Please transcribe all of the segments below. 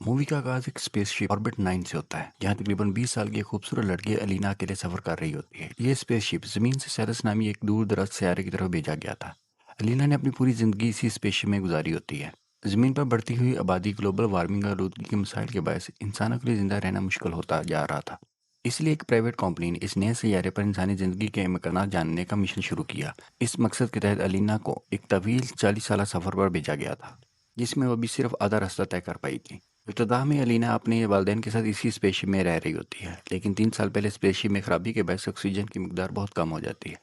Movie का आगाज एक स्पेसशिप ऑर्बिट 9 से होता है, जहाँ तकरीबन 20 साल की एक खूबसूरत लड़की अलीना अकेले सफर कर रही होती है। ये स्पेसशिप जमीन से सेरस नामी एक दूर दराज सैयारे की तरफ भेजा गया था। अलीना ने अपनी पूरी जिंदगी इसी स्पेसशिप में गुजारी होती है। जमीन पर बढ़ती हुई आबादी, ग्लोबल वार्मिंग और आलूदगी के मसाइल के बायस इंसानों के लिए जिंदा रहना मुश्किल होता जा रहा था। इसलिए एक प्राइवेट कंपनी ने इस नए सैयारे पर इंसानी जिंदगी के इम्कानात जानने का मिशन शुरू किया। इस मकसद के तहत अलीना को एक तवील 40 साल सफर पर भेजा गया था, जिसमें वो अभी सिर्फ आधा रास्ता तय कर पाई थी। इब्तदा में अलीना अपने वालिदैन के साथ इसी स्पेसशिप में रह रही होती है, लेकिन 3 साल पहले स्पेसशिप में खराबी के बायस ऑक्सीजन की मिकदार बहुत कम हो जाती है।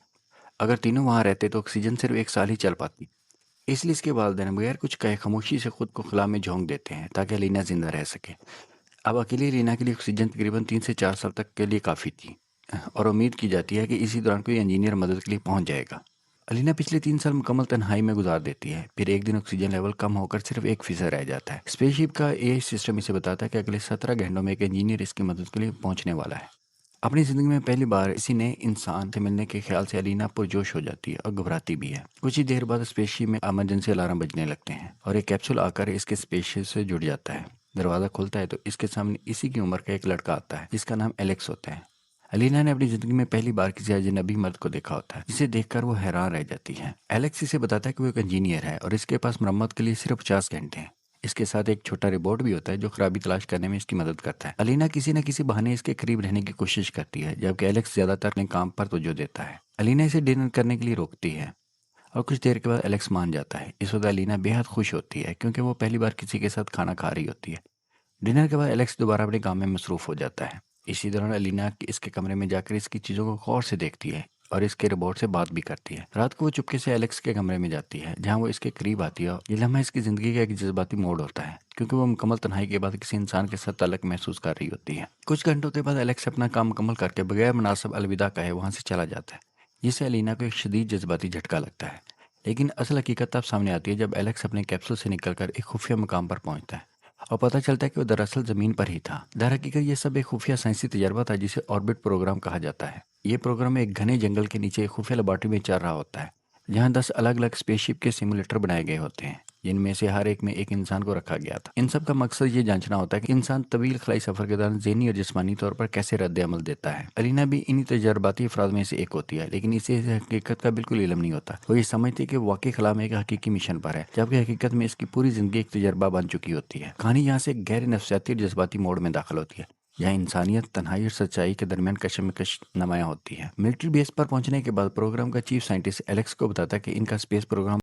अगर तीनों वहाँ रहते तो ऑक्सीजन सिर्फ 1 साल ही चल पाती। इसलिए इसके वालिदैन बगैर कुछ कहे खामोशी से खुद को खला में झोंक देते हैं ताकि अलीना जिंदा रह सके। अब अकेली अलीना के लिए ऑक्सीजन तकरीबन 3 से 4 साल तक के लिए काफ़ी थी, और उम्मीद की जाती है कि इसी दौरान कोई इंजीनियर मदद के लिए पहुंच जाएगा। अलीना पिछले 3 साल मुकम्मल तन्हाई में गुजार देती है। फिर एक दिन ऑक्सीजन लेवल कम होकर सिर्फ 1% रह जाता है। स्पेसशिप का एआई सिस्टम इसे बताता है कि अगले 17 घंटों में एक इंजीनियर इसकी मदद के लिए पहुंचने वाला है। अपनी जिंदगी में पहली बार इसी नए इंसान से मिलने के ख्याल से अलीना पुरजोश हो जाती है और घबराती भी है। कुछ ही देर बाद स्पेसशिप में इमरजेंसी अलार्म बजने लगते हैं और एक कैप्सूल आकर इसके स्पेसशिप से जुड़ जाता है। दरवाज़ा खुलता है तो इसके सामने इसी की उम्र का एक लड़का आता है, जिसका नाम एलेक्स होता है। अलीना ने अपनी जिंदगी में पहली बार किसी अजनबी मर्द को देखा होता है, जिसे देखकर वो हैरान रह जाती है। एलेक्स इसे बताता है कि वो एक इंजीनियर है और इसके पास मरम्मत के लिए सिर्फ 50 घंटे हैं। इसके साथ एक छोटा रोबोट भी होता है जो खराबी तलाश करने में इसकी मदद करता है। अलीना किसी न किसी बहाने इसके करीब रहने की कोशिश करती है, जबकि एलेक्स ज्यादातर अपने काम पर तवज्जो देता है। अलीना इसे डिनर करने के लिए रोकती है और कुछ देर के बाद एलेक्स मान जाता है। इस वक्त अलीना बेहद खुश होती है क्योंकि वो पहली बार किसी के साथ खाना खा रही होती है। डिनर के बाद एलेक्स दोबारा अपने काम में मसरूफ हो जाता है। इसी दौरान अलीना इसके कमरे में जाकर इसकी चीज़ों को गौर से देखती है और इसके रोबोट से बात भी करती है। रात को वो चुपके से एलेक्स के कमरे में जाती है, जहाँ वो इसके करीब आती है। ये लम्हा इसकी ज़िंदगी का एक जज्बाती मोड़ होता है, क्योंकि वो मुकम्मल तन्हाई के बाद किसी इंसान के साथ तलक महसूस कर रही होती है। कुछ घंटों के बाद एलेक्स अपना काम मुकम्मल करके बगैर मुनासिब अलविदा कहे वहाँ से चला जाता है, जिससे अलीना को एक शदीद जज्बाती झटका लगता है। लेकिन असल हकीकत तब सामने आती है जब एलेक्स अपने कैप्सूल से निकलकर एक खुफिया मुकाम पर पहुंचता है और पता चलता है कि वो दरअसल ज़मीन पर ही था। दर हकीकत ये सब एक खुफिया साइंसी तजर्बा था जिसे ऑर्बिट प्रोग्राम कहा जाता है। ये प्रोग्राम एक घने जंगल के नीचे एक खुफिया लेबॉर्ट्री में चल रहा होता है, जहाँ 10 अलग अलग स्पेसशिप के सिमुलेटर बनाए गए होते हैं, जिनमें से हर एक में एक इंसान को रखा गया था। इन सब का मकसद ये जांचना होता है कि इंसान तवील खलाई सफर के दौरान ज़हनी और जिस्मानी तौर पर कैसे रद्द अमल देता है। अलीना भी इन्हीं तजर्बाती अफराद में से एक होती है, लेकिन इसे इस हकीकत का बिल्कुल इल्म नहीं होता। वो ये समझती है कि वाकई खला में एक हकीकी मिशन पर है, जबकि हकीकत में इसकी पूरी जिंदगी एक तजर्बा बन चुकी होती है। कहानी यहाँ से गैर नफसियाती और जज्बाती मोड़ में दाखिल होती है, जहाँ इंसानियत, तन्हाई और सच्चाई के दरमियान कशमकश नुमायां होती है। मिलिट्री बेस पर पहुंचने के बाद प्रोग्राम का चीफ साइंटिस्ट एलेक्स को बताता है कि इनका स्पेस प्रोग्राम